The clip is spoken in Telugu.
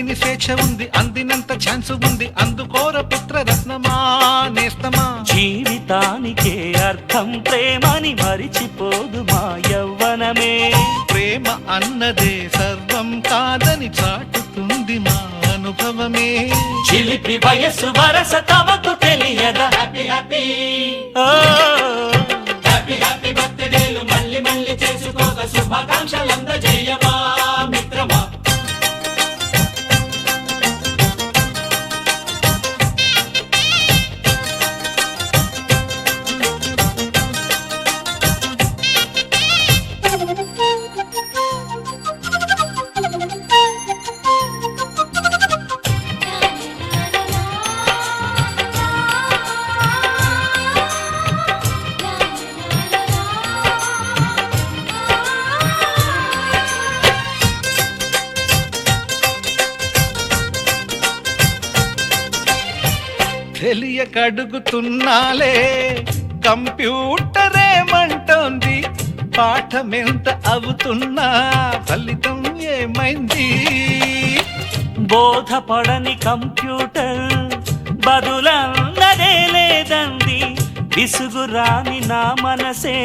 లేని స్వేచ్ఛ ఉంది, అందినంత ఛాన్స్ ఉంది, అందుకోర పుత్ర రత్నమా నేస్తమా. జీవితానికే అర్థం ప్రేమని మరిచిపోదు మా యవ్వనమే. ప్రేమ అన్నదే సర్వం కాదని చాటుతుంది మా అనుభవమే. చిలిపి వయసు వరస తమకు తెలియదా. హ్యాపీ హ్యాపీ హ్యాపీ హ్యాపీ బర్త్డేలు మళ్ళీ మళ్ళీ చేసుకోక శుభాకాంక్షలందజేయమా మిత్రమా. తెలియకడుగుతున్నాలే కంప్యూటరేమంటోంది, పాఠమెంత అవుతున్నా ఫలితం ఏమైంది. బోధపడని కంప్యూటర్ బదులన్నదే లేదంది, విసుగురాని నా మనసే